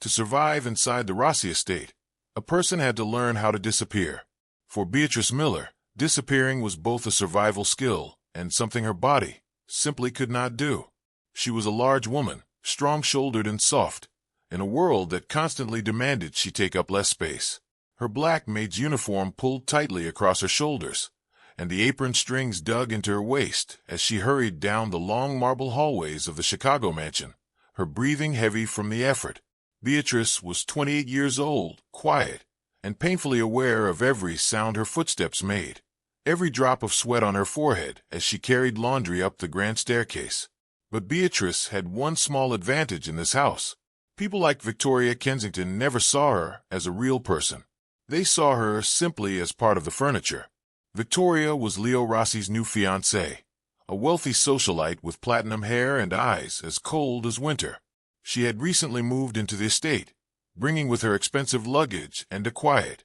To survive inside the Rossi estate, a person had to learn how to disappear. For Beatrice Miller, disappearing was both a survival skill and something her body simply could not do. She was a large woman, strong-shouldered and soft, in a world that constantly demanded she take up less space. Her black maid's uniform pulled tightly across her shoulders, and the apron strings dug into her waist as she hurried down the long marble hallways of the Chicago mansion, her breathing heavy from the effort. Beatrice was 28 years old, quiet, and painfully aware of every sound her footsteps made, every drop of sweat on her forehead as she carried laundry up the grand staircase. But Beatrice had one small advantage in this house. People like Victoria Kensington never saw her as a real person. They saw her simply as part of the furniture. Victoria was Leo Rossi's new fiancée, a wealthy socialite with platinum hair and eyes as cold as winter. She had recently moved into the estate, bringing with her expensive luggage and a quiet,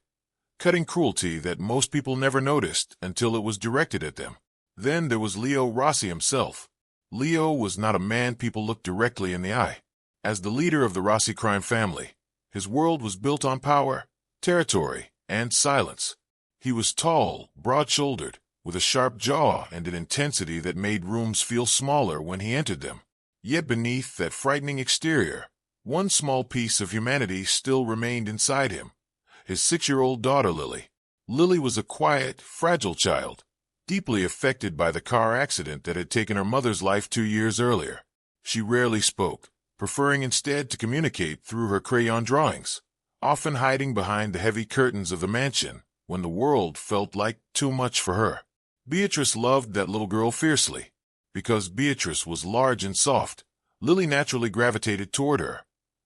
cutting cruelty that most people never noticed until it was directed at them. Then there was Leo Rossi himself. Leo was not a man people looked directly in the eye. As the leader of the Rossi crime family, his world was built on power, territory, and silence. He was tall, broad-shouldered, with a sharp jaw and an intensity that made rooms feel smaller when he entered them. Yet beneath that frightening exterior, one small piece of humanity still remained inside him, his 6-year-old daughter Lily. Lily was a quiet, fragile child, deeply affected by the car accident that had taken her mother's life 2 years earlier. She rarely spoke, preferring instead to communicate through her crayon drawings, often hiding behind the heavy curtains of the mansion when the world felt like too much for her. Beatrice loved that little girl fiercely. Because Beatrice was large and soft, Lily naturally gravitated toward her,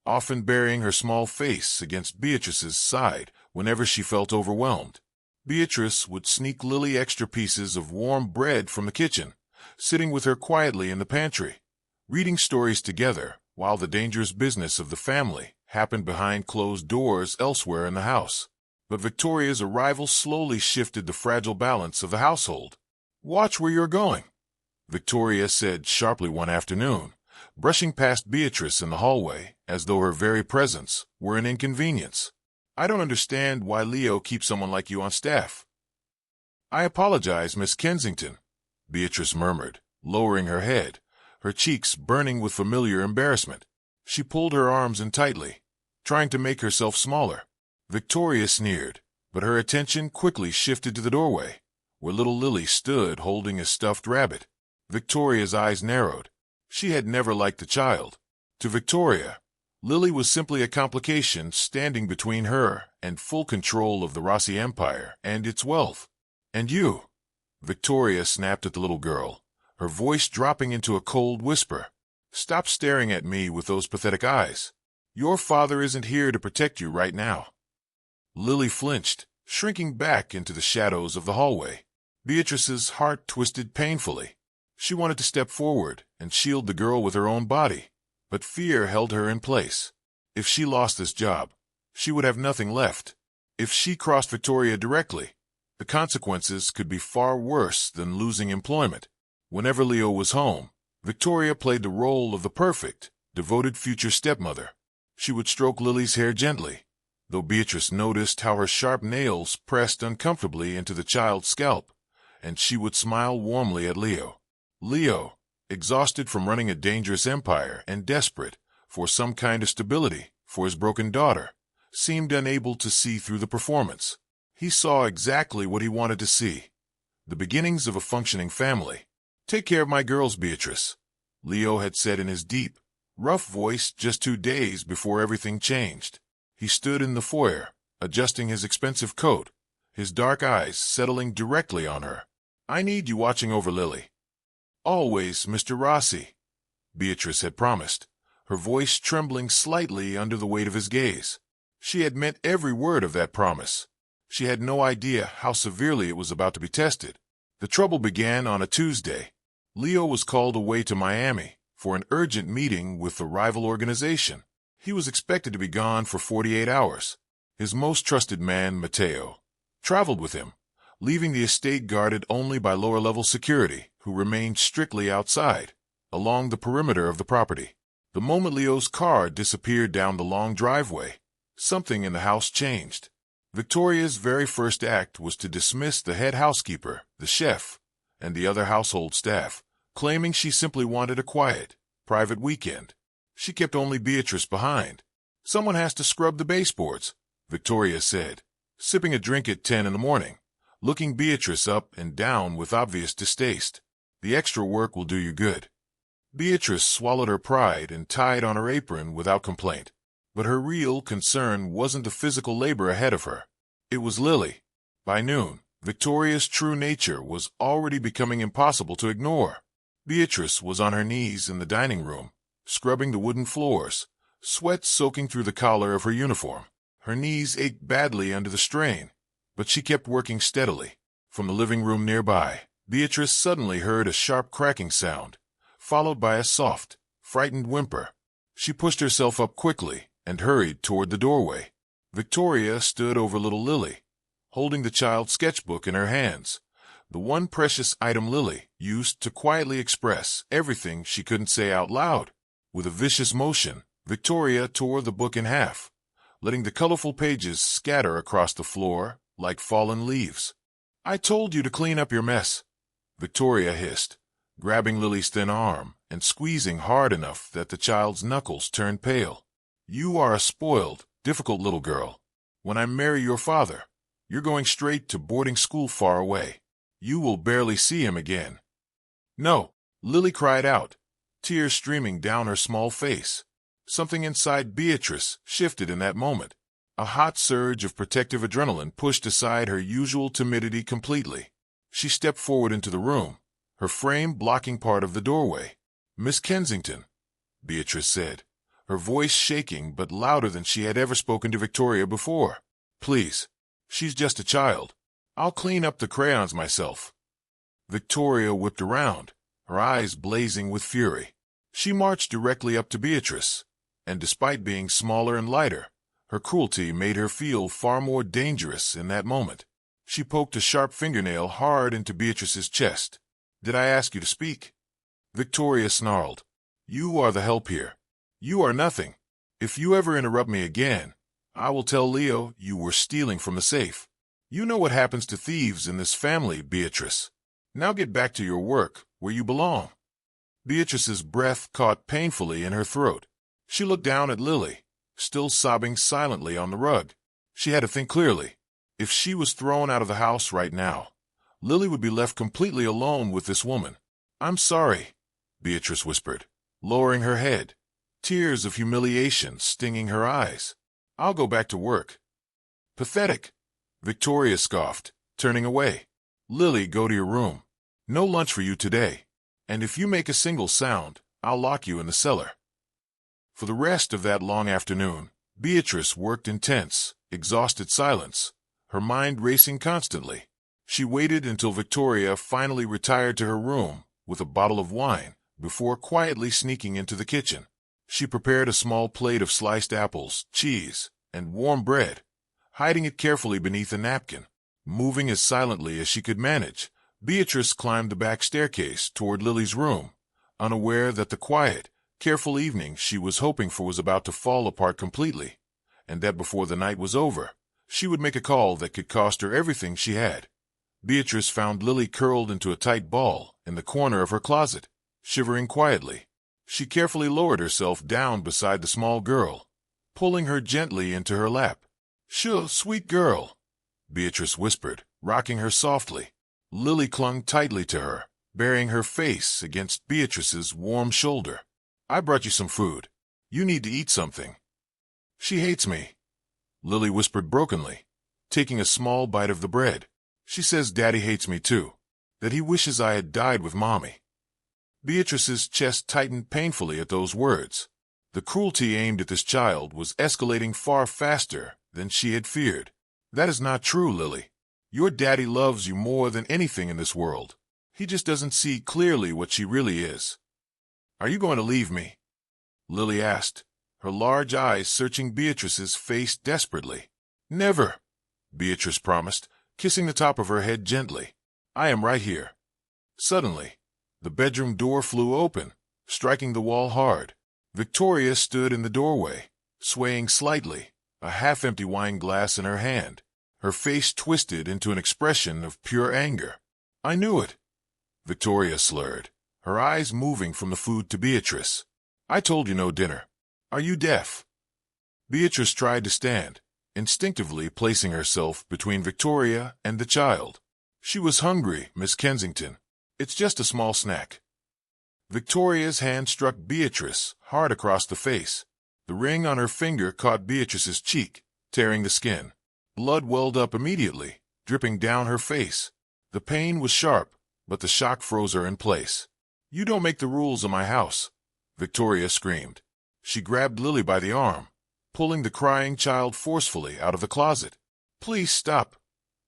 often burying her small face against Beatrice's side whenever she felt overwhelmed. Beatrice would sneak Lily extra pieces of warm bread from the kitchen, sitting with her quietly in the pantry, reading stories together while the dangerous business of the family happened behind closed doors elsewhere in the house. But Victoria's arrival slowly shifted the fragile balance of the household. "Watch where you're going," Victoria said sharply one afternoon, brushing past Beatrice in the hallway as though her very presence were an inconvenience. "I don't understand why Leo keeps someone like you on staff." "I apologize, Miss Kensington," Beatrice murmured, lowering her head, her cheeks burning with familiar embarrassment. She pulled her arms in tightly, trying to make herself smaller. Victoria sneered, but her attention quickly shifted to the doorway, where little Lily stood holding a stuffed rabbit. Victoria's eyes narrowed. She had never liked the child. To Victoria, Lily was simply a complication standing between her and full control of the Rossi empire and its wealth. "And you?" Victoria snapped at the little girl, her voice dropping into a cold whisper. "Stop staring at me with those pathetic eyes. Your father isn't here to protect you right now." Lily flinched, shrinking back into the shadows of the hallway. Beatrice's heart twisted painfully. She wanted to step forward and shield the girl with her own body, but fear held her in place. If she lost this job, she would have nothing left. If she crossed Victoria directly, the consequences could be far worse than losing employment. Whenever Leo was home, Victoria played the role of the perfect, devoted future stepmother. She would stroke Lily's hair gently, though Beatrice noticed how her sharp nails pressed uncomfortably into the child's scalp, and she would smile warmly at Leo. Leo, exhausted from running a dangerous empire and desperate for some kind of stability for his broken daughter, seemed unable to see through the performance. He saw exactly what he wanted to see: the beginnings of a functioning family. "Take care of my girls, Beatrice," Leo had said in his deep, rough voice just 2 days before everything changed. He stood in the foyer, adjusting his expensive coat, his dark eyes settling directly on her. "I need you watching over Lily." "Always, Mr. Rossi," Beatrice had promised, her voice trembling slightly under the weight of his gaze. She had meant every word of that promise. She had no idea how severely it was about to be tested. The trouble began on a Tuesday. Leo was called away to Miami for an urgent meeting with the rival organization. He was expected to be gone for 48 hours. His most trusted man, Matteo, traveled with him, leaving the estate guarded only by lower-level security, who remained strictly outside, along the perimeter of the property. The moment Leo's car disappeared down the long driveway, something in the house changed. Victoria's very first act was to dismiss the head housekeeper, the chef, and the other household staff, claiming she simply wanted a quiet, private weekend. She kept only Beatrice behind. "Someone has to scrub the baseboards," Victoria said, sipping a drink at 10 in the morning, looking Beatrice up and down with obvious distaste. "The extra work will do you good." Beatrice swallowed her pride and tied on her apron without complaint. But her real concern wasn't the physical labor ahead of her. It was Lily. By noon, Victoria's true nature was already becoming impossible to ignore. Beatrice was on her knees in the dining room, scrubbing the wooden floors, sweat soaking through the collar of her uniform. Her knees ached badly under the strain, but she kept working steadily. From the living room nearby, Beatrice suddenly heard a sharp cracking sound, followed by a soft, frightened whimper. She pushed herself up quickly and hurried toward the doorway. Victoria stood over little Lily, holding the child's sketchbook in her hands, the one precious item Lily used to quietly express everything she couldn't say out loud. With a vicious motion, Victoria tore the book in half, letting the colorful pages scatter across the floor like fallen leaves. "I told you to clean up your mess," Victoria hissed, grabbing Lily's thin arm and squeezing hard enough that the child's knuckles turned pale. "You are a spoiled, difficult little girl. When I marry your father, you're going straight to boarding school far away. You will barely see him again." "No," Lily cried out, tears streaming down her small face. Something inside Beatrice shifted in that moment. A hot surge of protective adrenaline pushed aside her usual timidity completely. She stepped forward into the room, her frame blocking part of the doorway. "Miss Kensington," Beatrice said, her voice shaking but louder than she had ever spoken to Victoria before. "Please. She's just a child. I'll clean up the crayons myself." Victoria whipped around, her eyes blazing with fury. She marched directly up to Beatrice, and despite being smaller and lighter, her cruelty made her feel far more dangerous in that moment. She poked a sharp fingernail hard into Beatrice's chest. "Did I ask you to speak?" Victoria snarled. "You are the help here. You are nothing. If you ever interrupt me again, I will tell Leo you were stealing from the safe. You know what happens to thieves in this family, Beatrice. Now get back to your work, where you belong." Beatrice's breath caught painfully in her throat. She looked down at Lily, still sobbing silently on the rug. She had to think clearly. If she was thrown out of the house right now, Lily would be left completely alone with this woman. "I'm sorry," Beatrice whispered, lowering her head, tears of humiliation stinging her eyes. "I'll go back to work." "Pathetic," Victoria scoffed, turning away. "Lily, go to your room. No lunch for you today. And if you make a single sound, I'll lock you in the cellar." For the rest of that long afternoon, Beatrice worked in tense, exhausted silence, her mind racing constantly. She waited until Victoria finally retired to her room with a bottle of wine before quietly sneaking into the kitchen. She prepared a small plate of sliced apples, cheese, and warm bread, hiding it carefully beneath a napkin. Moving as silently as she could manage, Beatrice climbed the back staircase toward Lily's room, unaware that the quiet, careful evening she was hoping for was about to fall apart completely, and that before the night was over, she would make a call that could cost her everything she had. Beatrice found Lily curled into a tight ball in the corner of her closet, shivering quietly. She carefully lowered herself down beside the small girl, pulling her gently into her lap. "Sure, sweet girl," Beatrice whispered, rocking her softly. Lily clung tightly to her, burying her face against Beatrice's warm shoulder. "I brought you some food. You need to eat something." "She hates me," Lily whispered brokenly, taking a small bite of the bread. "She says Daddy hates me too, that he wishes I had died with Mommy." Beatrice's chest tightened painfully at those words. The cruelty aimed at this child was escalating far faster than she had feared. "That is not true, Lily. Your daddy loves you more than anything in this world. He just doesn't see clearly what she really is." "Are you going to leave me?" Lily asked, her large eyes searching Beatrice's face desperately. "Never," Beatrice promised, kissing the top of her head gently. "I am right here." Suddenly, the bedroom door flew open, striking the wall hard. Victoria stood in the doorway, swaying slightly, a half-empty wine glass in her hand, her face twisted into an expression of pure anger. "I knew it," Victoria slurred, her eyes moving from the food to Beatrice. "I told you no dinner. Are you deaf?" Beatrice tried to stand, instinctively placing herself between Victoria and the child. "She was hungry, Miss Kensington. It's just a small snack." Victoria's hand struck Beatrice hard across the face. The ring on her finger caught Beatrice's cheek, tearing the skin. Blood welled up immediately, dripping down her face. The pain was sharp, but the shock froze her in place. "You don't make the rules of my house," Victoria screamed. She grabbed Lily by the arm, pulling the crying child forcefully out of the closet. "Please stop,"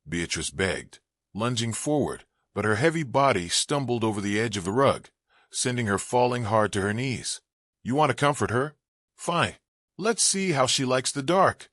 Beatrice begged, lunging forward, but her heavy body stumbled over the edge of the rug, sending her falling hard to her knees. "You want to comfort her? Fine. Let's see how she likes the dark,"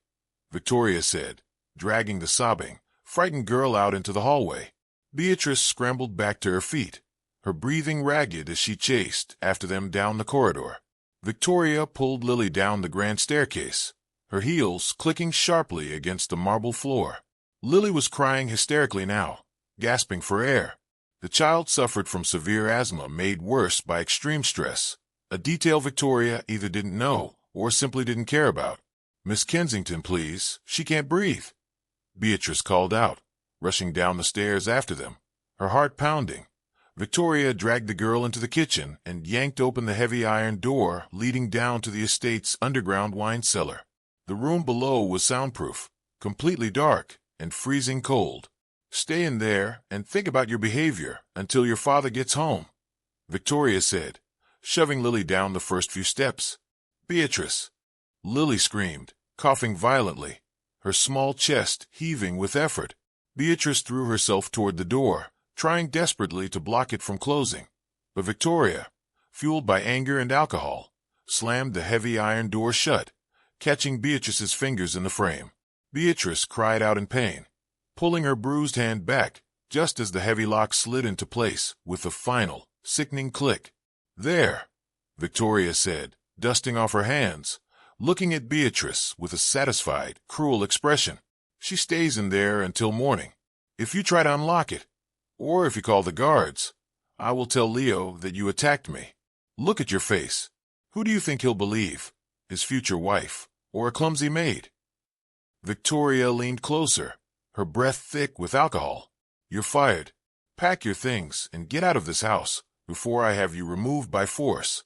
Victoria said, dragging the sobbing, frightened girl out into the hallway. Beatrice scrambled back to her feet, her breathing ragged as she chased after them down the corridor. Victoria pulled Lily down the grand staircase, her heels clicking sharply against the marble floor. Lily was crying hysterically now, gasping for air. The child suffered from severe asthma made worse by extreme stress, a detail Victoria either didn't know or simply didn't care about. "Miss Kensington, please, she can't breathe," Beatrice called out, rushing down the stairs after them, her heart pounding. Victoria dragged the girl into the kitchen and yanked open the heavy iron door leading down to the estate's underground wine cellar. The room below was soundproof, completely dark, and freezing cold. "Stay in there and think about your behavior until your father gets home," Victoria said, shoving Lily down the first few steps. "Beatrice!" Lily screamed, coughing violently, her small chest heaving with effort. Beatrice threw herself toward the door, trying desperately to block it from closing. But Victoria, fueled by anger and alcohol, slammed the heavy iron door shut, catching Beatrice's fingers in the frame. Beatrice cried out in pain, pulling her bruised hand back just as the heavy lock slid into place with a final, sickening click. "There," Victoria said, dusting off her hands, looking at Beatrice with a satisfied, cruel expression. "She stays in there until morning. If you try to unlock it, or if you call the guards, I will tell Leo that you attacked me. Look at your face. Who do you think he'll believe? His future wife, or a clumsy maid?" Victoria leaned closer, her breath thick with alcohol. "You're fired. Pack your things and get out of this house before I have you removed by force."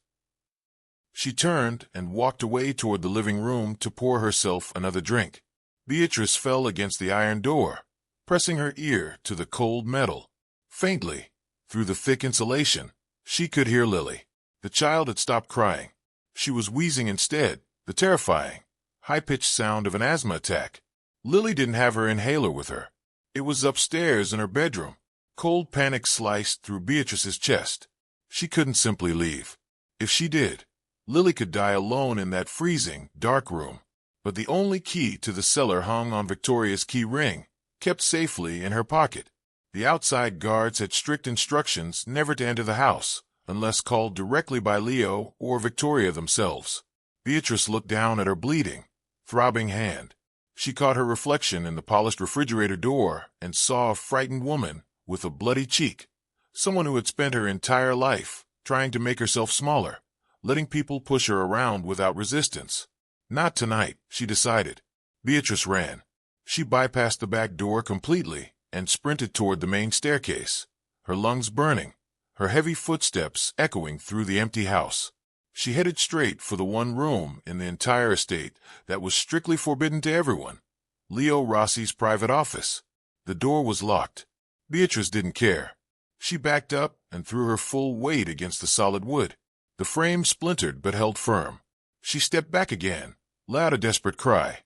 She turned and walked away toward the living room to pour herself another drink. Beatrice fell against the iron door, pressing her ear to the cold metal. Faintly, through the thick insulation, she could hear Lily. The child had stopped crying. She was wheezing instead, the terrifying, high-pitched sound of an asthma attack. Lily didn't have her inhaler with her. It was upstairs in her bedroom. Cold panic sliced through Beatrice's chest. She couldn't simply leave. If she did, Lily could die alone in that freezing, dark room. But the only key to the cellar hung on Victoria's key ring, kept safely in her pocket. The outside guards had strict instructions never to enter the house, unless called directly by Leo or Victoria themselves. Beatrice looked down at her bleeding, throbbing hand. She caught her reflection in the polished refrigerator door and saw a frightened woman with a bloody cheek, someone who had spent her entire life trying to make herself smaller, letting people push her around without resistance. Not tonight, she decided. Beatrice ran. She bypassed the back door completely and sprinted toward the main staircase, her lungs burning, her heavy footsteps echoing through the empty house. She headed straight for the one room in the entire estate that was strictly forbidden to everyone, Leo Rossi's private office. The door was locked. Beatrice didn't care. She backed up and threw her full weight against the solid wood. The frame splintered but held firm. She stepped back again, let out a desperate cry,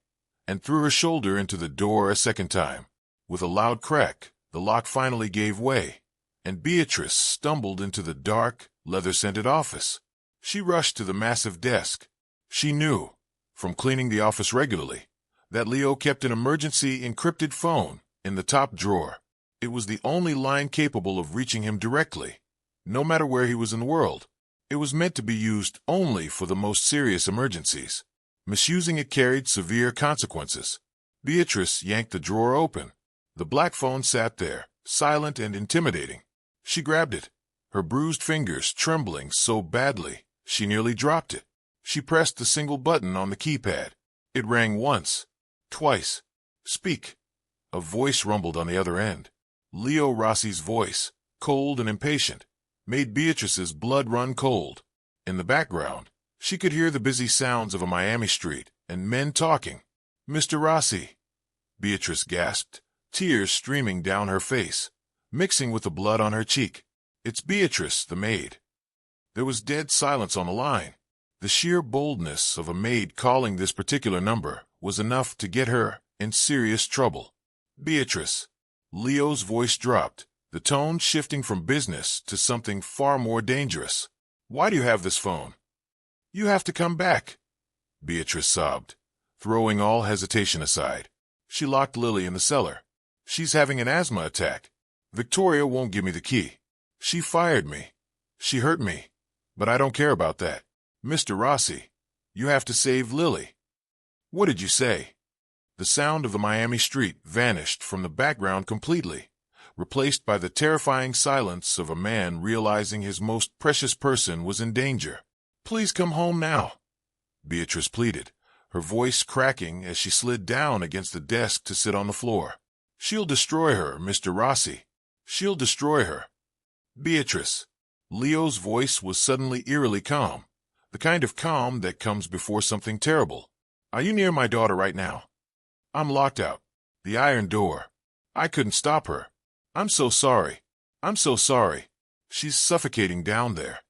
and threw her shoulder into the door a second time. With a loud crack, the lock finally gave way, and Beatrice stumbled into the dark, leather-scented office. She rushed to the massive desk. She knew, from cleaning the office regularly, that Leo kept an emergency encrypted phone in the top drawer. It was the only line capable of reaching him directly, no matter where he was in the world. It was meant to be used only for the most serious emergencies. Misusing it carried severe consequences. Beatrice yanked the drawer open. The black phone sat there, silent and intimidating. She grabbed it, her bruised fingers trembling so badly she nearly dropped it. She pressed the single button on the keypad. It rang once, twice. "Speak." A voice rumbled on the other end. Leo Rossi's voice, cold and impatient, made Beatrice's blood run cold. In the background, she could hear the busy sounds of a Miami street and men talking. "Mr. Rossi," Beatrice gasped, tears streaming down her face, mixing with the blood on her cheek. "It's Beatrice, the maid." There was dead silence on the line. The sheer boldness of a maid calling this particular number was enough to get her in serious trouble. "Beatrice." Leo's voice dropped, the tone shifting from business to something far more dangerous. "Why do you have this phone?" "You have to come back," Beatrice sobbed, throwing all hesitation aside. She locked Lily in the cellar. "She's having an asthma attack. Victoria won't give me the key. She fired me. She hurt me. But I don't care about that. Mr. Rossi, you have to save Lily." "What did you say?" The sound of the Miami street vanished from the background completely, replaced by the terrifying silence of a man realizing his most precious person was in danger. "Please come home now," Beatrice pleaded, her voice cracking as she slid down against the desk to sit on the floor. "She'll destroy her, Mr. Rossi. She'll destroy her." "Beatrice." Leo's voice was suddenly eerily calm, the kind of calm that comes before something terrible. "Are you near my daughter right now?" "I'm locked out. The iron door. I couldn't stop her. I'm so sorry. I'm so sorry. She's suffocating down there."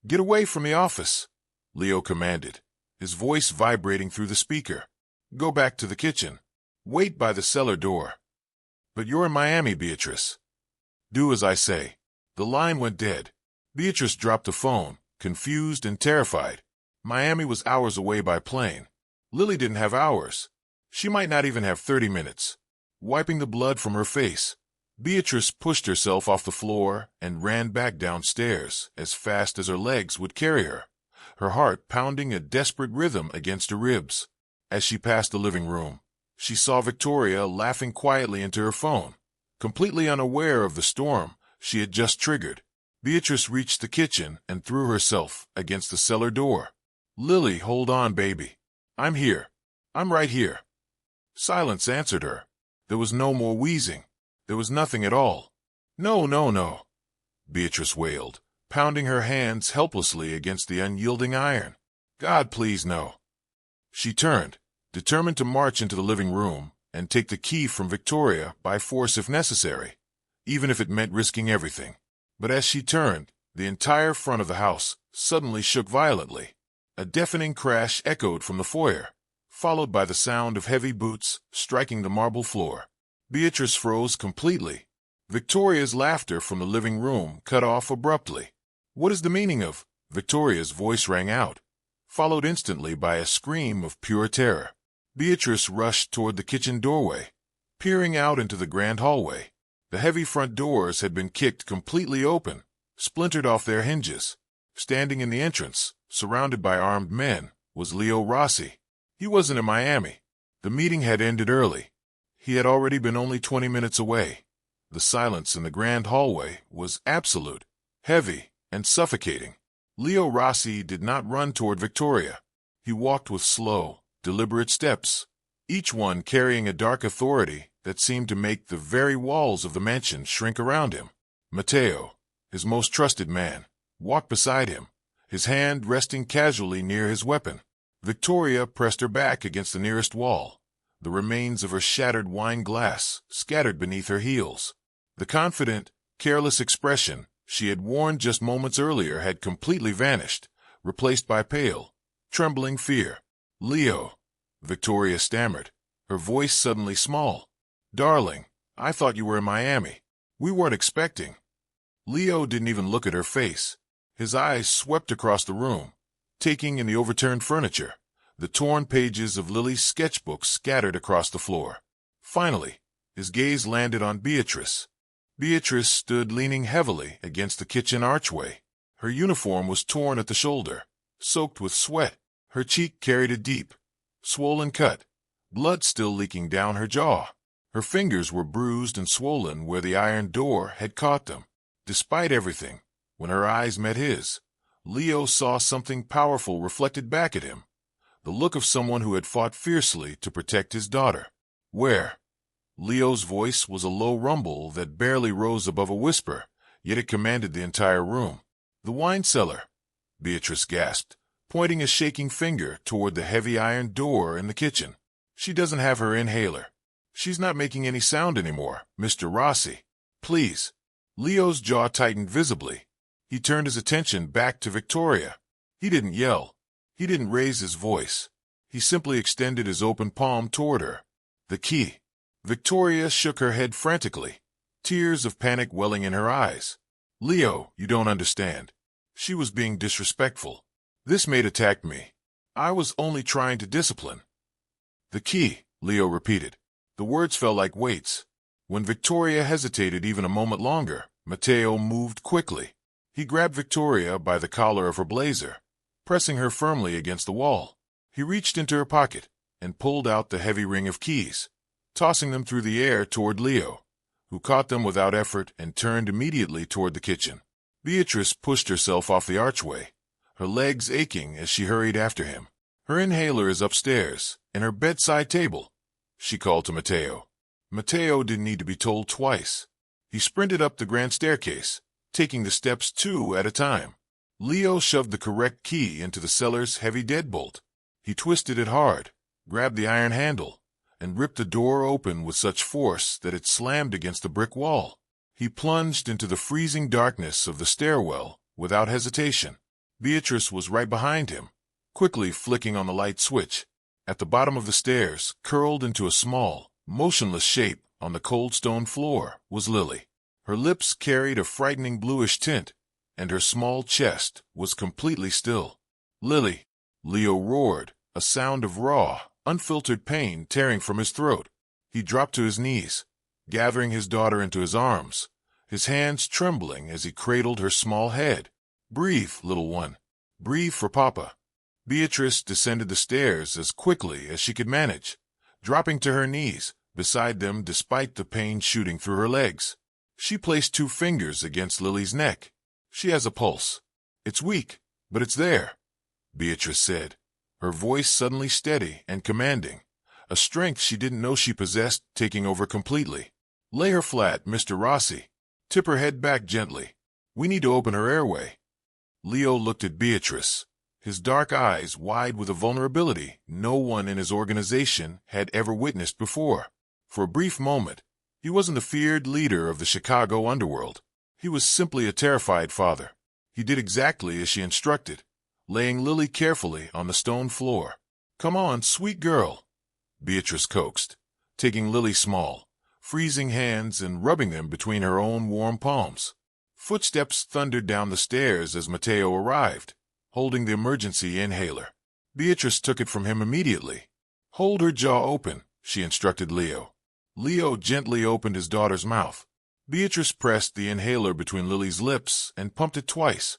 "Get away from the office," Leo commanded, his voice vibrating through the speaker. "Go back to the kitchen. Wait by the cellar door." "But you're in Miami, Beatrice." "Do as I say." The line went dead. Beatrice dropped the phone, confused and terrified. Miami was hours away by plane. Lily didn't have hours. She might not even have 30 minutes. Wiping the blood from her face, Beatrice pushed herself off the floor and ran back downstairs as fast as her legs would carry her, her heart pounding a desperate rhythm against her ribs. As she passed the living room, she saw Victoria laughing quietly into her phone, completely unaware of the storm she had just triggered. Beatrice reached the kitchen and threw herself against the cellar door. "Lily, hold on, baby. I'm here. I'm right here." Silence answered her. There was no more wheezing. There was nothing at all. "No, no, no," Beatrice wailed, pounding her hands helplessly against the unyielding iron. "God, please, no." She turned, determined to march into the living room and take the key from Victoria by force if necessary, even if it meant risking everything. But as she turned, the entire front of the house suddenly shook violently. A deafening crash echoed from the foyer, followed by the sound of heavy boots striking the marble floor. Beatrice froze completely. Victoria's laughter from the living room cut off abruptly. "What is the meaning of—" Victoria's voice rang out, followed instantly by a scream of pure terror. Beatrice rushed toward the kitchen doorway, peering out into the grand hallway. The heavy front doors had been kicked completely open, splintered off their hinges. Standing in the entrance, surrounded by armed men, was Leo Rossi. He wasn't in Miami. The meeting had ended early. He had already been only 20 minutes away. The silence in the grand hallway was absolute, heavy, and suffocating. Leo Rossi did not run toward Victoria. He walked with slow, deliberate steps, each one carrying a dark authority that seemed to make the very walls of the mansion shrink around him. Matteo, his most trusted man, walked beside him, his hand resting casually near his weapon. Victoria pressed her back against the nearest wall, the remains of her shattered wine glass scattered beneath her heels. The confident, careless expression she had worn just moments earlier had completely vanished, replaced by pale, trembling fear. "Leo," Victoria stammered, her voice suddenly small. "Darling, I thought you were in Miami. We weren't expecting." Leo didn't even look at her face. His eyes swept across the room, taking in the overturned furniture, the torn pages of Lily's sketchbook scattered across the floor. Finally, his gaze landed on Beatrice. Beatrice stood leaning heavily against the kitchen archway, Her uniform was torn at the shoulder, soaked with sweat. Her cheek carried a deep, swollen cut, blood still leaking down her jaw. Her fingers were bruised and swollen where the iron door had caught them. Despite everything, when her eyes met his, Leo saw something powerful reflected back at him. The look of someone who had fought fiercely to protect his daughter. Where? Leo's voice was a low rumble that barely rose above a whisper, yet it commanded the entire room. The wine cellar, Beatrice gasped, pointing a shaking finger toward the heavy iron door in the kitchen. She doesn't have her inhaler. She's not making any sound anymore, Mr. Rossi. Please. Leo's jaw tightened visibly. He turned his attention back to Victoria. He didn't yell. He didn't raise his voice. He simply extended his open palm toward her. The key. Victoria shook her head frantically, tears of panic welling in her eyes. Leo, you don't understand. She was being disrespectful. This maid attacked me. I was only trying to discipline. The key, Leo repeated. The words fell like weights. When Victoria hesitated even a moment longer, Matteo moved quickly. He grabbed Victoria by the collar of her blazer, pressing her firmly against the wall. He reached into her pocket and pulled out the heavy ring of keys, tossing them through the air toward Leo, who caught them without effort and turned immediately toward the kitchen. Beatrice pushed herself off the archway, her legs aching as she hurried after him. Her inhaler is upstairs, in her bedside table, she called to Matteo. Matteo didn't need to be told twice. He sprinted up the grand staircase, taking the steps 2 at a time. Leo shoved the correct key into the cellar's heavy deadbolt. He twisted it hard, grabbed the iron handle, and ripped the door open with such force that it slammed against the brick wall. He plunged into the freezing darkness of the stairwell without hesitation. Beatrice was right behind him, quickly flicking on the light switch. At the bottom of the stairs, curled into a small, motionless shape on the cold stone floor, was Lily. Her lips carried a frightening bluish tint, and her small chest was completely still. Lily, Leo roared, a sound of raw, unfiltered pain tearing from his throat. He dropped to his knees, gathering his daughter into his arms, his hands trembling as he cradled her small head. Breathe, little one. Breathe for Papa. Beatrice descended the stairs as quickly as she could manage, dropping to her knees beside them despite the pain shooting through her legs. She placed 2 fingers against Lily's neck. She has a pulse. It's weak, but it's there, Beatrice said, her voice suddenly steady and commanding, a strength she didn't know she possessed taking over completely. Lay her flat, Mr. Rossi. Tip her head back gently. We need to open her airway. Leo looked at Beatrice, his dark eyes wide with a vulnerability no one in his organization had ever witnessed before. For a brief moment, he wasn't the feared leader of the Chicago underworld. He was simply a terrified father. He did exactly as she instructed, laying Lily carefully on the stone floor. Come on, sweet girl, Beatrice coaxed, taking Lily's small, freezing hands and rubbing them between her own warm palms. Footsteps thundered down the stairs as Matteo arrived, holding the emergency inhaler. Beatrice took it from him immediately. Hold her jaw open, she instructed Leo. Leo gently opened his daughter's mouth. Beatrice pressed the inhaler between Lily's lips and pumped it twice,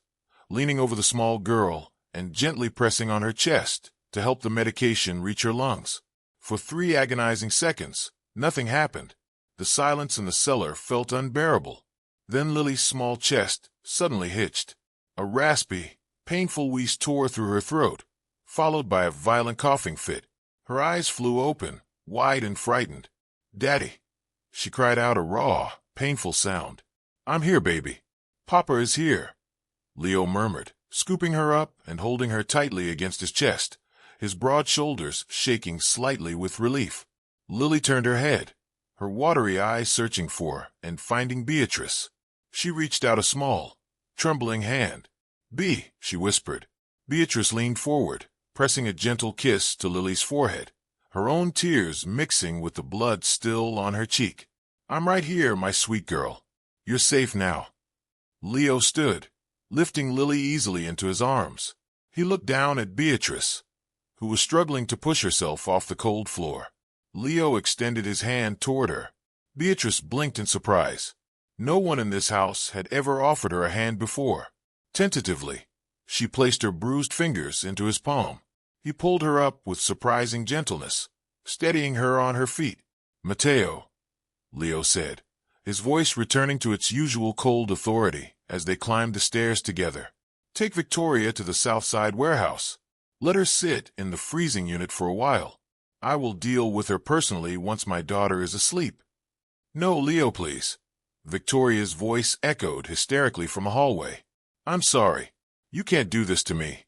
leaning over the small girl and gently pressing on her chest to help the medication reach her lungs. For 3 agonizing seconds, nothing happened. The silence in the cellar felt unbearable. Then Lily's small chest suddenly hitched. A raspy, painful wheeze tore through her throat, followed by a violent coughing fit. Her eyes flew open, wide and frightened. Daddy, she cried out, a raw, painful sound. I'm here, baby. Papa is here, Leo murmured, scooping her up and holding her tightly against his chest, his broad shoulders shaking slightly with relief. Lily turned her head, her watery eyes searching for and finding Beatrice. She reached out a small, trembling hand. She whispered. Beatrice leaned forward, pressing a gentle kiss to Lily's forehead, her own tears mixing with the blood still on her cheek. I'm right here, my sweet girl. You're safe now. Leo stood, lifting Lily easily into his arms. He looked down at Beatrice, who was struggling to push herself off the cold floor. Leo extended his hand toward her. Beatrice blinked in surprise. No one in this house had ever offered her a hand before. Tentatively, she placed her bruised fingers into his palm. He pulled her up with surprising gentleness, steadying her on her feet. "Mateo," Leo said, his voice returning to its usual cold authority as they climbed the stairs together. "Take Victoria to the Southside warehouse. Let her sit in the freezing unit for a while. I will deal with her personally once my daughter is asleep." "No, Leo, please." Victoria's voice echoed hysterically from a hallway. "I'm sorry. You can't do this to me."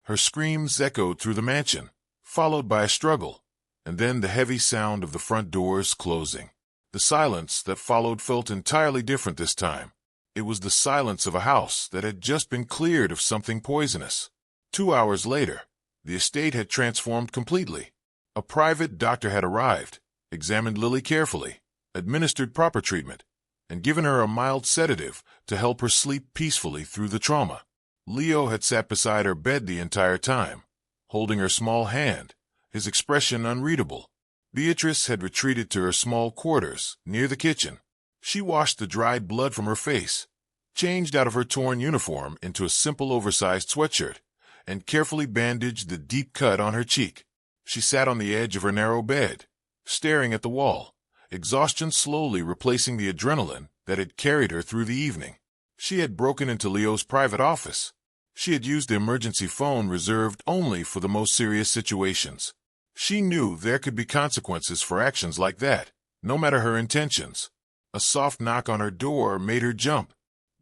Her screams echoed through the mansion, followed by a struggle, and then the heavy sound of the front doors closing. The silence that followed felt entirely different this time. It was the silence of a house that had just been cleared of something poisonous. 2 hours later, the estate had transformed completely. A private doctor had arrived, examined Lily carefully, administered proper treatment, and given her a mild sedative to help her sleep peacefully through the trauma. Leo had sat beside her bed the entire time, holding her small hand, his expression unreadable. Beatrice had retreated to her small quarters near the kitchen. She washed the dried blood from her face, changed out of her torn uniform into a simple oversized sweatshirt, and carefully bandaged the deep cut on her cheek. She sat on the edge of her narrow bed, staring at the wall, exhaustion slowly replacing the adrenaline that had carried her through the evening. She had broken into Leo's private office. She had used the emergency phone reserved only for the most serious situations. She knew there could be consequences for actions like that, no matter her intentions. A soft knock on her door made her jump.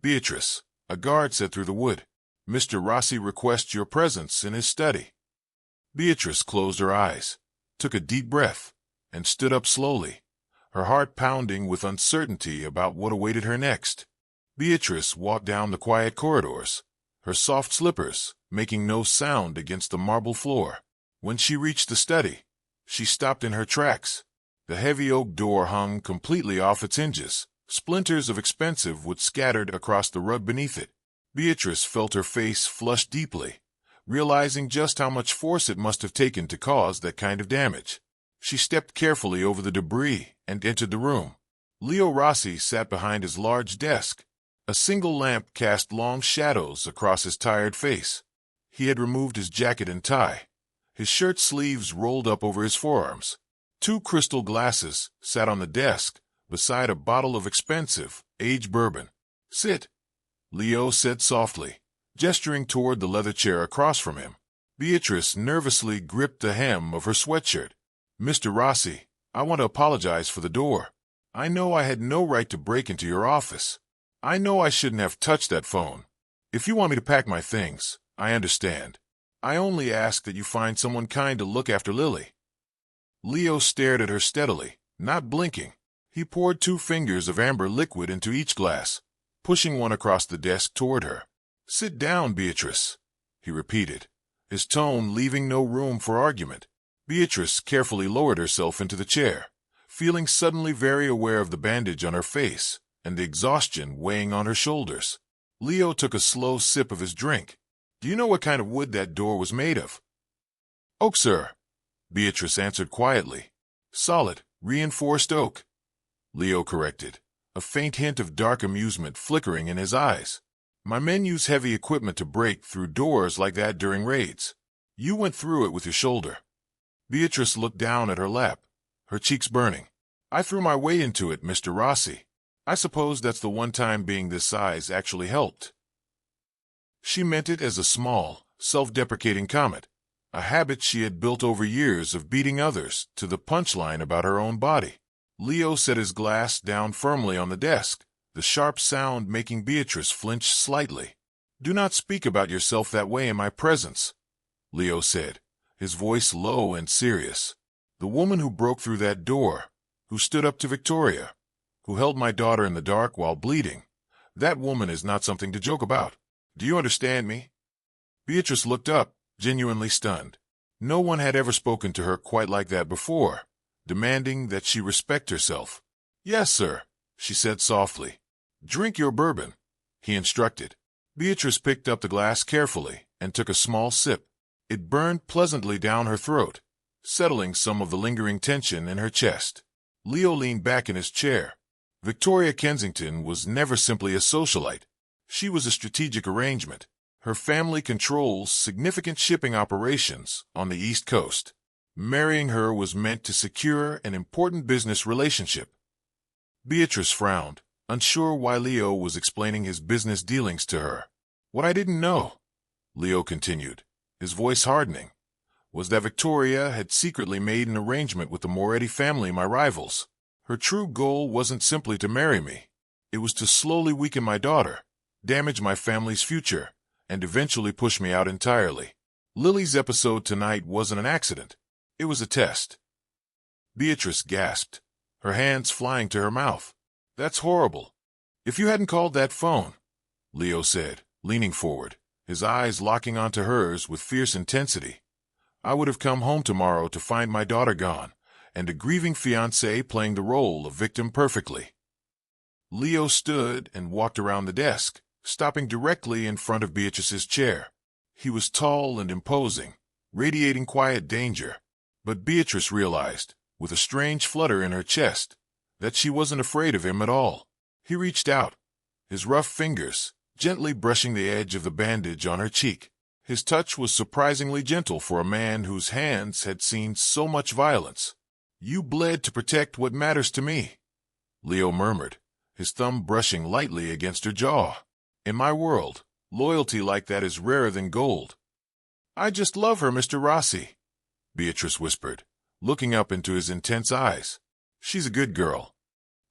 "Beatrice," a guard said through the wood. "Mr. Rossi requests your presence in his study." Beatrice closed her eyes, took a deep breath, and stood up slowly, her heart pounding with uncertainty about what awaited her next. Beatrice walked down the quiet corridors, her soft slippers making no sound against the marble floor. When she reached the study, she stopped in her tracks. The heavy oak door hung completely off its hinges. Splinters of expensive wood scattered across the rug beneath it. Beatrice felt her face flush deeply, realizing just how much force it must have taken to cause that kind of damage. She stepped carefully over the debris and entered the room. Leo Rossi sat behind his large desk. A single lamp cast long shadows across his tired face. He had removed his jacket and tie, his shirt sleeves rolled up over his forearms. 2 crystal glasses sat on the desk beside a bottle of expensive, aged bourbon. "Sit," Leo said softly, gesturing toward the leather chair across from him. Beatrice nervously gripped the hem of her sweatshirt. "Mr. Rossi, I want to apologize for the door. I know I had no right to break into your office. I know I shouldn't have touched that phone. If you want me to pack my things, I understand. I only ask that you find someone kind to look after Lily." Leo stared at her steadily, not blinking. He poured 2 fingers of amber liquid into each glass, pushing one across the desk toward her. "Sit down, Beatrice," he repeated, his tone leaving no room for argument. Beatrice carefully lowered herself into the chair, feeling suddenly very aware of the bandage on her face and the exhaustion weighing on her shoulders. Leo took a slow sip of his drink. "Do you know what kind of wood that door was made of?" "Oak, sir," Beatrice answered quietly. "Solid, reinforced oak," Leo corrected, a faint hint of dark amusement flickering in his eyes. "My men use heavy equipment to break through doors like that during raids. You went through it with your shoulder." Beatrice looked down at her lap, her cheeks burning. "I threw my weight into it, Mr. Rossi. I suppose that's the one time being this size actually helped." She meant it as a small, self-deprecating comment, a habit she had built over years of beating others to the punchline about her own body. Leo set his glass down firmly on the desk, the sharp sound making Beatrice flinch slightly. "Do not speak about yourself that way in my presence," Leo said, his voice low and serious. "The woman who broke through that door, who stood up to Victoria, who held my daughter in the dark while bleeding, that woman is not something to joke about. Do you understand me?" Beatrice looked up, genuinely stunned. No one had ever spoken to her quite like that before, demanding that she respect herself. "Yes, sir," she said softly. "Drink your bourbon," he instructed. Beatrice picked up the glass carefully and took a small sip. It burned pleasantly down her throat, settling some of the lingering tension in her chest. Leo leaned back in his chair. Victoria Kensington was never simply a socialite. She was a strategic arrangement. Her family controls significant shipping operations on the East Coast. Marrying her was meant to secure an important business relationship. Beatrice frowned, unsure why Leo was explaining his business dealings to her. What I didn't know, Leo continued, his voice hardening, was that Victoria had secretly made an arrangement with the Moretti family, my rivals. Her true goal wasn't simply to marry me. It was to slowly weaken my daughter, damage my family's future, and eventually push me out entirely. Lily's episode tonight wasn't an accident. It was a test. Beatrice gasped, her hands flying to her mouth. That's horrible. If you hadn't called that phone, Leo said, leaning forward, his eyes locking onto hers with fierce intensity, I would have come home tomorrow to find my daughter gone, and a grieving fiancé playing the role of victim perfectly. Leo stood and walked around the desk, stopping directly in front of Beatrice's chair. He was tall and imposing, radiating quiet danger, but Beatrice realized, with a strange flutter in her chest, that she wasn't afraid of him at all. He reached out, his rough fingers gently brushing the edge of the bandage on her cheek. His touch was surprisingly gentle for a man whose hands had seen so much violence. You bled to protect what matters to me, Leo murmured, his thumb brushing lightly against her jaw. In my world, loyalty like that is rarer than gold. I just love her, Mr. Rossi, Beatrice whispered, looking up into his intense eyes. She's a good girl.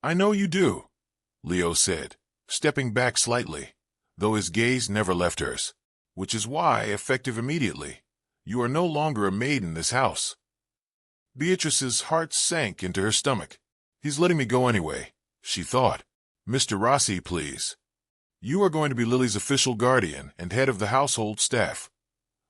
I know you do, Leo said, stepping back slightly, though his gaze never left hers. Which is why, effective immediately, you are no longer a maid in this house. Beatrice's heart sank into her stomach. He's letting me go anyway, she thought. Mr. Rossi, please. You are going to be Lily's official guardian and head of the household staff.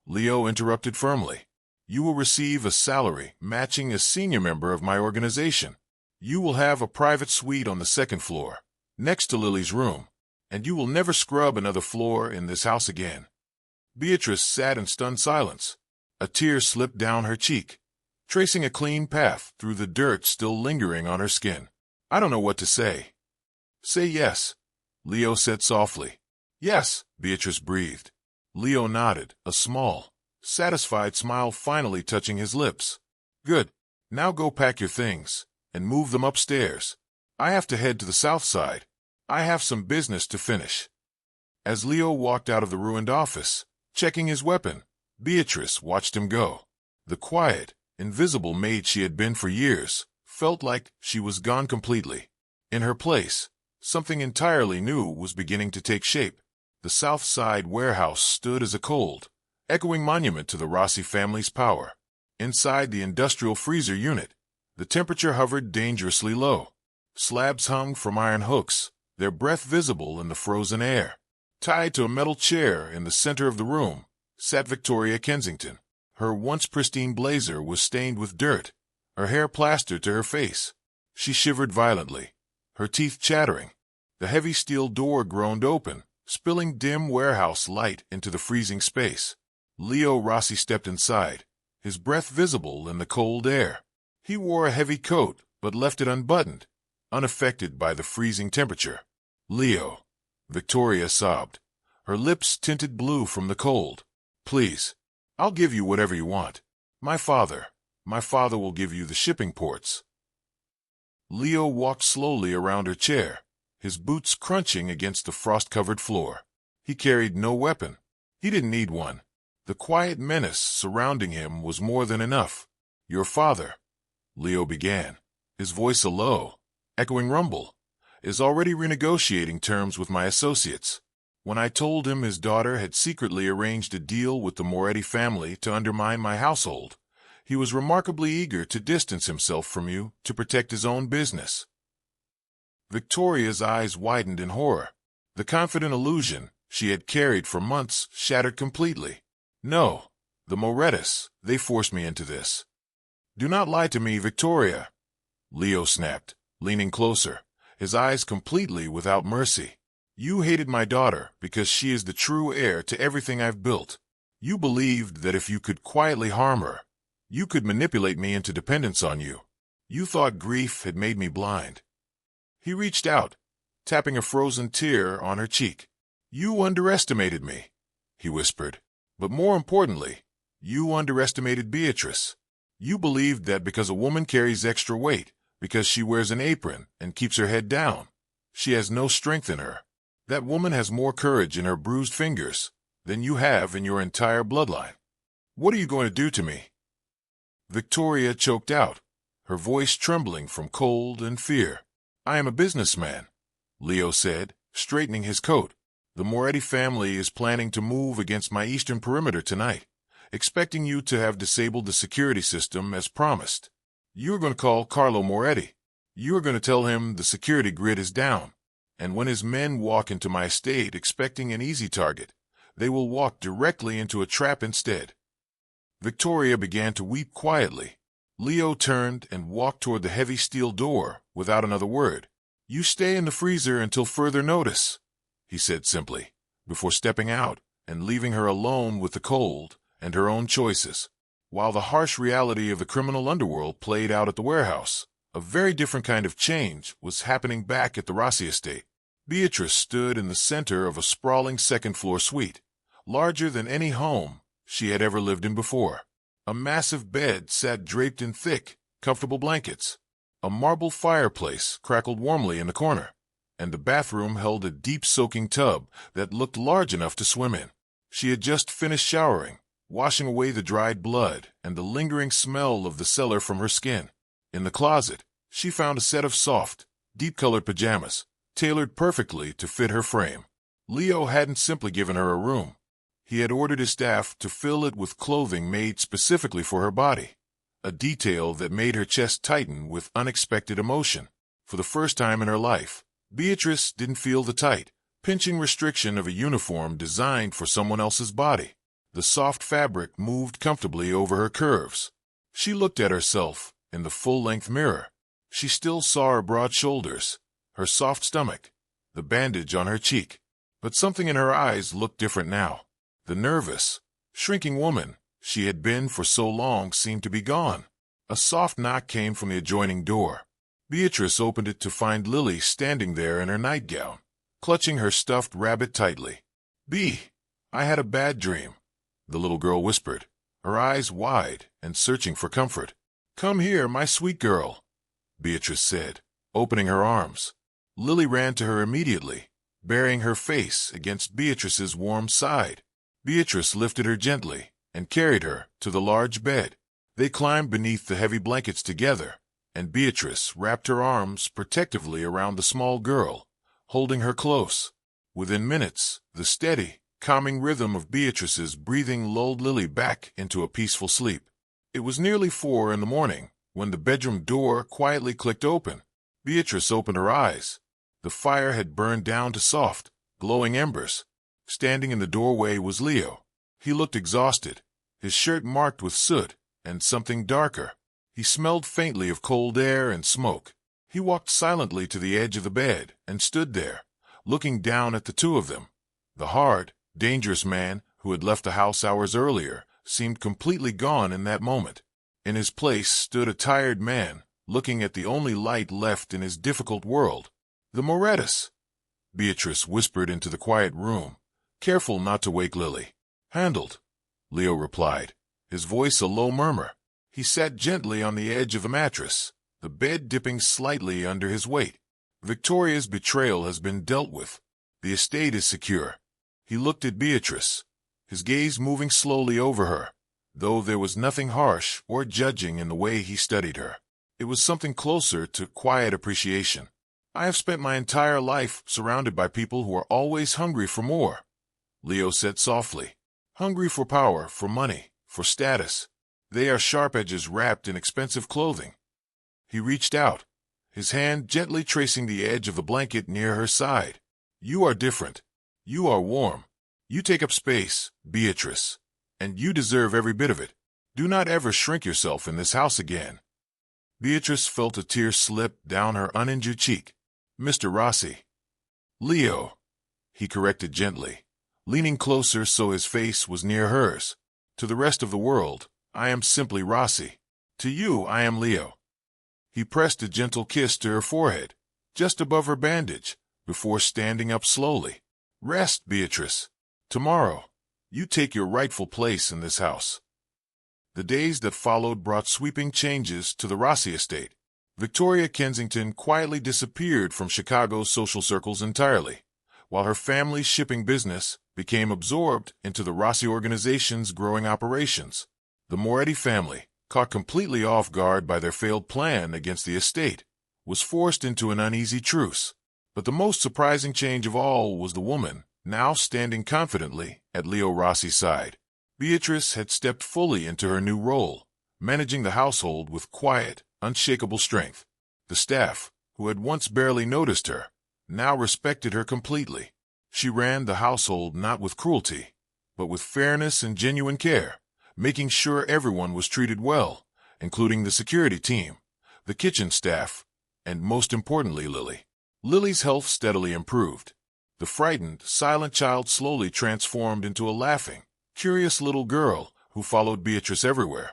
Leo interrupted firmly. You will receive a salary matching a senior member of my organization. You will have a private suite on the second floor, next to Lily's room, and you will never scrub another floor in this house again. Beatrice sat in stunned silence. A tear slipped down her cheek, tracing a clean path through the dirt still lingering on her skin. I don't know what to say. Say yes, Leo said softly. Yes, Beatrice breathed. Leo nodded, a small, satisfied smile finally touching his lips. Good. Now go pack your things and move them upstairs. I have to head to the south side. I have some business to finish. As Leo walked out of the ruined office, checking his weapon, Beatrice watched him go. The quiet, invisible maid she had been for years felt like she was gone completely. In her place, something entirely new was beginning to take shape. The South Side warehouse stood as a cold, echoing monument to the Rossi family's power. Inside the industrial freezer unit, the temperature hovered dangerously low. Slabs hung from iron hooks, their breath visible in the frozen air. Tied to a metal chair in the center of the room sat Victoria Kensington. Her once pristine blazer was stained with dirt, her hair plastered to her face. She shivered violently, her teeth chattering. The heavy steel door groaned open, spilling dim warehouse light into the freezing space. Leo Rossi stepped inside, his breath visible in the cold air. He wore a heavy coat, but left it unbuttoned, unaffected by the freezing temperature. Leo, Victoria sobbed, her lips tinted blue from the cold. Please, I'll give you whatever you want. My father will give you the shipping ports. Leo walked slowly around her chair, his boots crunching against the frost-covered floor. He carried no weapon. He didn't need one. The quiet menace surrounding him was more than enough. Your father, Leo began, his voice a low, echoing rumble, is already renegotiating terms with my associates. When I told him his daughter had secretly arranged a deal with the Moretti family to undermine my household, he was remarkably eager to distance himself from you to protect his own business. Victoria's eyes widened in horror. The confident illusion she had carried for months shattered completely. No, the Morettis, they forced me into this. Do not lie to me, Victoria, Leo snapped, leaning closer, his eyes completely without mercy. You hated my daughter because she is the true heir to everything I've built. You believed that if you could quietly harm her, you could manipulate me into dependence on you. You thought grief had made me blind. He reached out, tapping a frozen tear on her cheek. You underestimated me, he whispered. But more importantly, you underestimated Beatrice. You believed that because a woman carries extra weight, because she wears an apron and keeps her head down, she has no strength in her. That woman has more courage in her bruised fingers than you have in your entire bloodline. What are you going to do to me? Victoria choked out, her voice trembling from cold and fear. I am a businessman, Leo said, straightening his coat. The Moretti family is planning to move against my eastern perimeter tonight, expecting you to have disabled the security system as promised. You are going to call Carlo Moretti. You are going to tell him the security grid is down, and when his men walk into my estate expecting an easy target, they will walk directly into a trap instead. Victoria began to weep quietly. Leo turned and walked toward the heavy steel door without another word. You stay in the freezer until further notice, he said simply, before stepping out and leaving her alone with the cold and her own choices. While the harsh reality of the criminal underworld played out at the warehouse, a very different kind of change was happening back at the Rossi estate. Beatrice stood in the center of a sprawling second-floor suite, larger than any home she had ever lived in before. A massive bed sat draped in thick, comfortable blankets. A marble fireplace crackled warmly in the corner, and the bathroom held a deep soaking tub that looked large enough to swim in. She had just finished showering, washing away the dried blood and the lingering smell of the cellar from her skin. In the closet, she found a set of soft, deep-colored pajamas, tailored perfectly to fit her frame. Leo hadn't simply given her a room. He had ordered his staff to fill it with clothing made specifically for her body, a detail that made her chest tighten with unexpected emotion. For the first time in her life, Beatrice didn't feel the tight, pinching restriction of a uniform designed for someone else's body. The soft fabric moved comfortably over her curves. She looked at herself in the full-length mirror. She still saw her broad shoulders, her soft stomach, the bandage on her cheek. But something in her eyes looked different now. The nervous, shrinking woman she had been for so long seemed to be gone. A soft knock came from the adjoining door. Beatrice opened it to find Lily standing there in her nightgown, clutching her stuffed rabbit tightly. I had a bad dream, the little girl whispered, her eyes wide and searching for comfort. Come here, my sweet girl, Beatrice said, opening her arms. Lily ran to her immediately, burying her face against Beatrice's warm side. Beatrice lifted her gently and carried her to the large bed. They climbed beneath the heavy blankets together, and Beatrice wrapped her arms protectively around the small girl, holding her close. Within minutes, the steady, calming rhythm of Beatrice's breathing lulled Lily back into a peaceful sleep. It was nearly 4 in the morning when the bedroom door quietly clicked open. Beatrice opened her eyes. The fire had burned down to soft, glowing embers. Standing in the doorway was Leo. He looked exhausted, his shirt marked with soot and something darker. He smelled faintly of cold air and smoke. He walked silently to the edge of the bed and stood there, looking down at the two of them. The hard, dangerous man who had left the house hours earlier seemed completely gone in that moment. In his place stood a tired man, looking at the only light left in his difficult world. The Morettis, Beatrice whispered into the quiet room, careful not to wake Lily. Handled, Leo replied, his voice a low murmur. He sat gently on the edge of the mattress, the bed dipping slightly under his weight. Victoria's betrayal has been dealt with. The estate is secure. He looked at Beatrice, his gaze moving slowly over her, though there was nothing harsh or judging in the way he studied her. It was something closer to quiet appreciation. I have spent my entire life surrounded by people who are always hungry for more, Leo said softly. Hungry for power, for money, for status. They are sharp edges wrapped in expensive clothing. He reached out, his hand gently tracing the edge of the blanket near her side. You are different. You are warm. You take up space, Beatrice, and you deserve every bit of it. Do not ever shrink yourself in this house again. Beatrice felt a tear slip down her uninjured cheek. Mr. Rossi. Leo, he corrected gently, leaning closer so his face was near hers. To the rest of the world, I am simply Rossi. To you, I am Leo. He pressed a gentle kiss to her forehead, just above her bandage, before standing up slowly. Rest, Beatrice. Tomorrow, you take your rightful place in this house. The days that followed brought sweeping changes to the Rossi estate. Victoria Kensington quietly disappeared from Chicago's social circles entirely, while her family's shipping business became absorbed into the Rossi organization's growing operations. The Moretti family, caught completely off guard by their failed plan against the estate, was forced into an uneasy truce. But the most surprising change of all was the woman, now standing confidently at Leo Rossi's side. Beatrice had stepped fully into her new role, managing the household with quiet, unshakable strength. The staff, who had once barely noticed her, now respected her completely. She ran the household not with cruelty, but with fairness and genuine care, making sure everyone was treated well, including the security team, the kitchen staff, and most importantly, Lily. Lily's health steadily improved. The frightened, silent child slowly transformed into a laughing, curious little girl who followed Beatrice everywhere,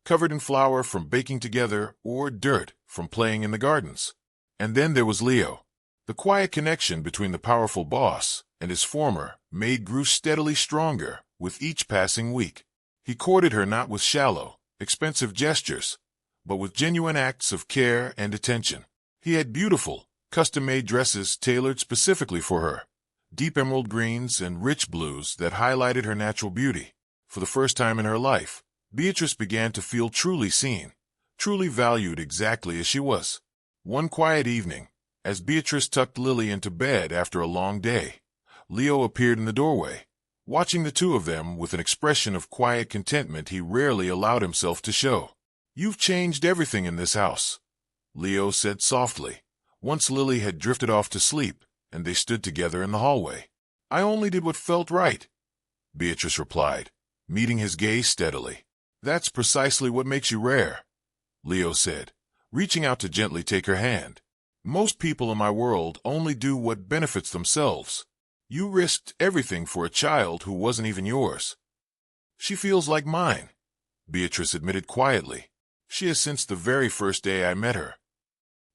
covered in flour from baking together or dirt from playing in the gardens. And then there was Leo. The quiet connection between the powerful boss and his former maid grew steadily stronger with each passing week. He courted her not with shallow, expensive gestures, but with genuine acts of care and attention. He had beautiful, custom-made dresses tailored specifically for her, deep emerald greens and rich blues that highlighted her natural beauty. For the first time in her life, Beatrice began to feel truly seen, truly valued exactly as she was. One quiet evening, as Beatrice tucked Lily into bed after a long day, Leo appeared in the doorway, watching the two of them with an expression of quiet contentment he rarely allowed himself to show. "You've changed everything in this house," Leo said softly, once Lily had drifted off to sleep and they stood together in the hallway. "I only did what felt right," Beatrice replied, meeting his gaze steadily. "That's precisely what makes you rare," Leo said, reaching out to gently take her hand. "Most people in my world only do what benefits themselves. You risked everything for a child who wasn't even yours." "She feels like mine," Beatrice admitted quietly. "She has since the very first day I met her."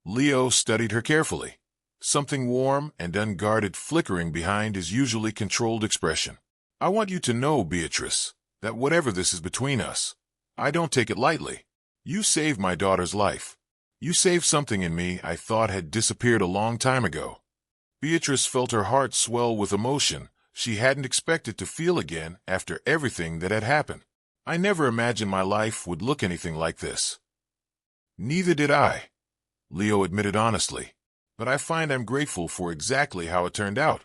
Leo studied her carefully, something warm and unguarded flickering behind his usually controlled expression. "I want you to know, Beatrice, that whatever this is between us, I don't take it lightly. You saved my daughter's life. You saved something in me I thought had disappeared a long time ago." Beatrice felt her heart swell with emotion she hadn't expected to feel again after everything that had happened. "I never imagined my life would look anything like this." "Neither did I," Leo admitted honestly, "but I find I'm grateful for exactly how it turned out."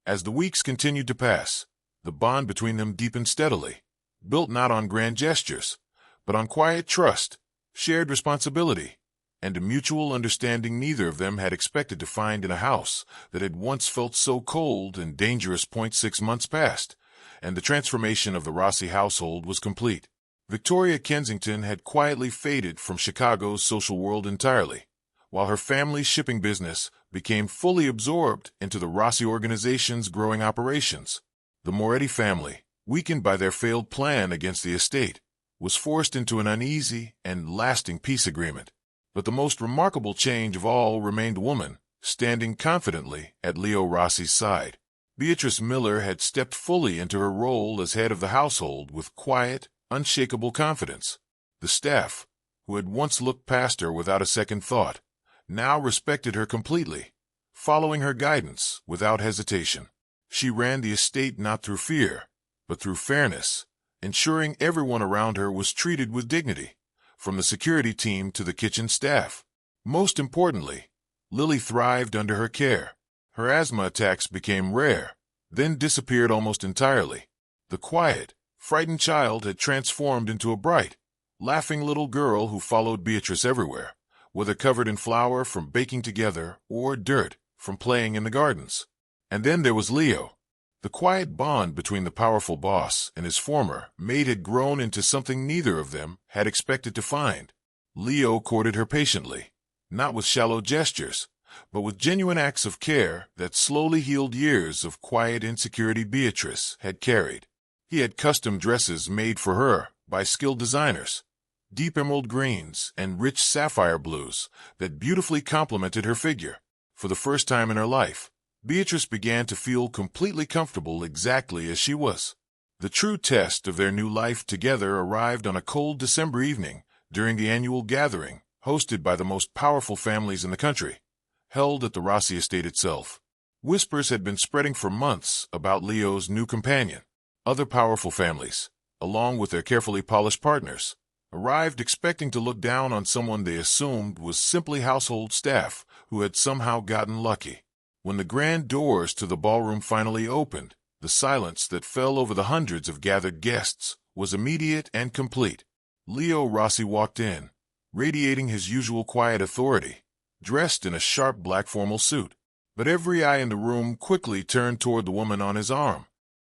As the weeks continued to pass, the bond between them deepened steadily, built not on grand gestures, but on quiet trust, shared responsibility, and a mutual understanding neither of them had expected to find in a house that had once felt so cold and dangerous. 6 months passed, and the transformation of the Rossi household was complete. Victoria Kensington had quietly faded from Chicago's social world entirely, while her family's shipping business became fully absorbed into the Rossi organization's growing operations. The Moretti family, weakened by their failed plan against the estate, was forced into an uneasy and lasting peace agreement. But the most remarkable change of all remained the woman, standing confidently at Leo Rossi's side. Beatrice Miller had stepped fully into her role as head of the household with quiet, unshakable confidence. The staff, who had once looked past her without a second thought, now respected her completely, following her guidance without hesitation. She ran the estate not through fear, but through fairness, ensuring everyone around her was treated with dignity, from the security team to the kitchen staff. Most importantly, Lily thrived under her care. Her asthma attacks became rare, then disappeared almost entirely. The quiet, frightened child had transformed into a bright, laughing little girl who followed Beatrice everywhere, whether covered in flour from baking together or dirt from playing in the gardens. And then there was Leo. The quiet bond between the powerful boss and his former maid had grown into something neither of them had expected to find. Leo courted her patiently, not with shallow gestures, but with genuine acts of care that slowly healed years of quiet insecurity Beatrice had carried. He had custom dresses made for her by skilled designers, deep emerald greens and rich sapphire blues that beautifully complemented her figure. For the first time in her life, Beatrice began to feel completely comfortable exactly as she was. The true test of their new life together arrived on a cold December evening during the annual gathering, hosted by the most powerful families in the country, held at the Rossi estate itself. Whispers had been spreading for months about Leo's new companion. Other powerful families, along with their carefully polished partners, arrived expecting to look down on someone they assumed was simply household staff who had somehow gotten lucky. When the grand doors to the ballroom finally opened, the silence that fell over the hundreds of gathered guests was immediate and complete. Leo Rossi walked in, radiating his usual quiet authority, dressed in a sharp black formal suit. But every eye in the room quickly turned toward the woman on his arm.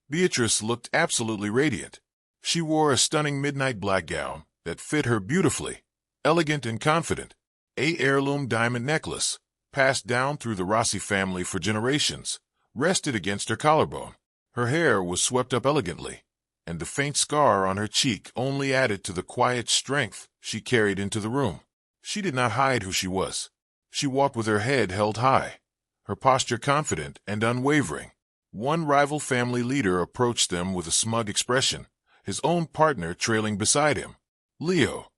Beatrice looked absolutely radiant. She wore a stunning midnight black gown that fit her beautifully, elegant and confident. A heirloom diamond necklace, passed down through the Rossi family for generations, rested against her collarbone. Her hair was swept up elegantly, and the faint scar on her cheek only added to the quiet strength she carried into the room. She did not hide who she was. She walked with her head held high, her posture confident and unwavering. One rival family leader approached them with a smug expression, his own partner trailing beside him. "Leo,"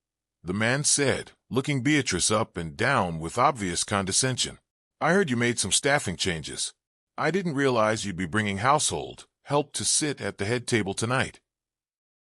the man said, looking Beatrice up and down with obvious condescension. "I heard you made some staffing changes. I didn't realize you'd be bringing household help to sit at the head table tonight."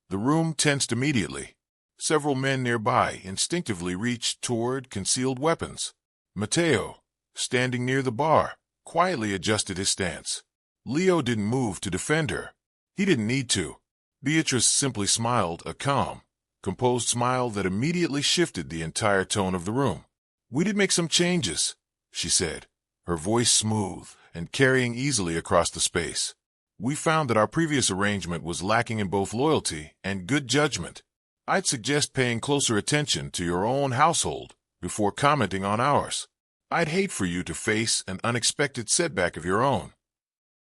The room tensed immediately. Several men nearby instinctively reached toward concealed weapons. Matteo, standing near the bar, quietly adjusted his stance. Leo didn't move to defend her. He didn't need to. Beatrice simply smiled, a calm, composed smile that immediately shifted the entire tone of the room. "We did make some changes," she said, her voice smooth and carrying easily across the space. "We found that our previous arrangement was lacking in both loyalty and good judgment. I'd suggest paying closer attention to your own household before commenting on ours. I'd hate for you to face an unexpected setback of your own."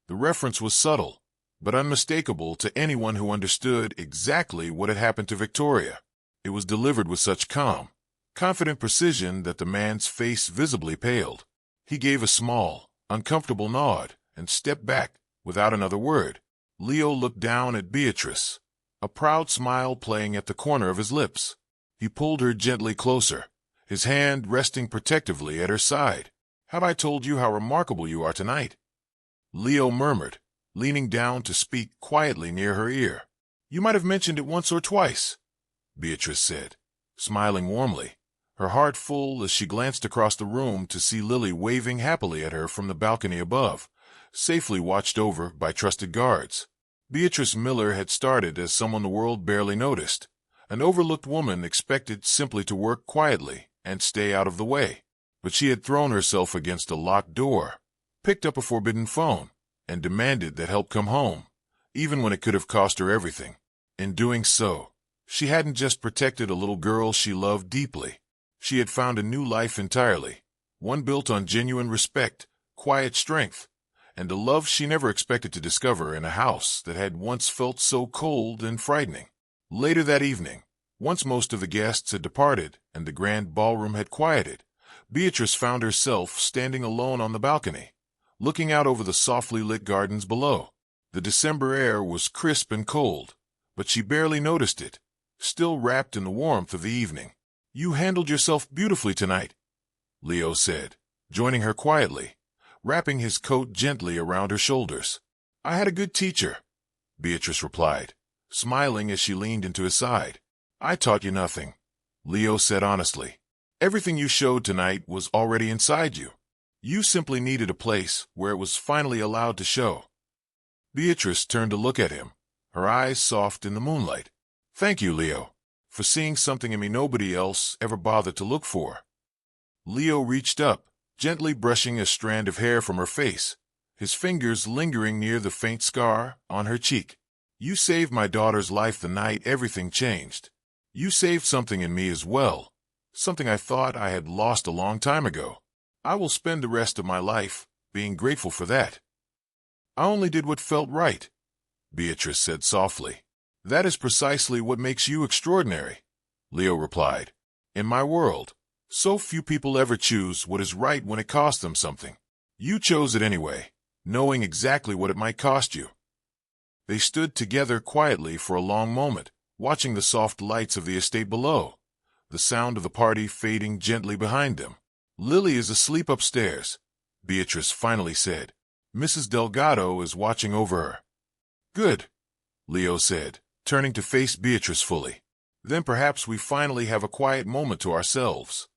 The reference was subtle, but unmistakable to anyone who understood exactly what had happened to Victoria. It was delivered with such calm, confident precision that the man's face visibly paled. He gave a small, uncomfortable nod and stepped back without another word. Leo looked down at Beatrice, a proud smile playing at the corner of his lips. He pulled her gently closer, his hand resting protectively at her side. "Have I told you how remarkable you are tonight?" Leo murmured, leaning down to speak quietly near her ear. "You might have mentioned it once or twice," Beatrice said, smiling warmly, her heart full as she glanced across the room to see Lily waving happily at her from the balcony above, safely watched over by trusted guards. Beatrice Miller had started as someone the world barely noticed, an overlooked woman expected simply to work quietly and stay out of the way. But she had thrown herself against a locked door, picked up a forbidden phone, and demanded that help come home, even when it could have cost her everything. In doing so, she hadn't just protected a little girl she loved deeply. She had found a new life entirely, one built on genuine respect, quiet strength, and a love she never expected to discover in a house that had once felt so cold and frightening. Later that evening, once most of the guests had departed and the grand ballroom had quieted, Beatrice found herself standing alone on the balcony, looking out over the softly lit gardens below. The December air was crisp and cold, but she barely noticed it, still wrapped in the warmth of the evening. "You handled yourself beautifully tonight," Leo said, joining her quietly, wrapping his coat gently around her shoulders. "I had a good teacher," Beatrice replied, smiling as she leaned into his side. "I taught you nothing," Leo said honestly. "Everything you showed tonight was already inside you. You simply needed a place where it was finally allowed to show." Beatrice turned to look at him, her eyes soft in the moonlight. "Thank you, Leo, for seeing something in me nobody else ever bothered to look for." Leo reached up, gently brushing a strand of hair from her face, his fingers lingering near the faint scar on her cheek. "You saved my daughter's life the night everything changed. You saved something in me as well, something I thought I had lost a long time ago. I will spend the rest of my life being grateful for that." "I only did what felt right," Beatrice said softly. "That is precisely what makes you extraordinary," Leo replied. "In my world, so few people ever choose what is right when it costs them something. You chose it anyway, knowing exactly what it might cost you. They stood together quietly for a long moment, watching the soft lights of the estate below, the sound of the party fading gently behind them. "Lily is asleep upstairs," Beatrice finally said. "Mrs. Delgado is watching over her." "Good," Leo said, turning to face Beatrice fully. "Then perhaps we finally have a quiet moment to ourselves."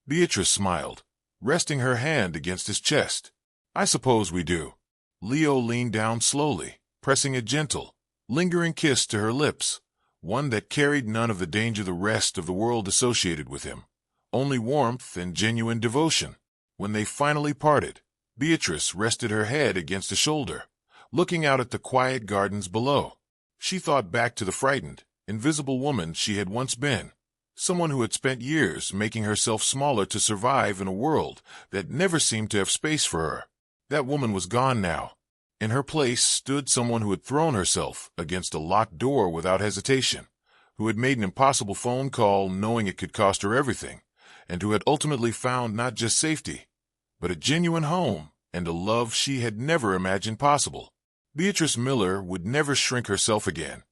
Beatrice smiled, resting her hand against his chest. "I suppose we do." Leo leaned down slowly, pressing a gentle, lingering kiss to her lips, one that carried none of the danger the rest of the world associated with him, only warmth and genuine devotion. When they finally parted, Beatrice rested her head against a shoulder, looking out at the quiet gardens below. She thought back to the frightened, invisible woman she had once been, someone who had spent years making herself smaller to survive in a world that never seemed to have space for her. That woman was gone now. In her place stood someone who had thrown herself against a locked door without hesitation, who had made an impossible phone call knowing it could cost her everything, and who had ultimately found not just safety, but a genuine home and a love she had never imagined possible. Beatrice Miller would never shrink herself again.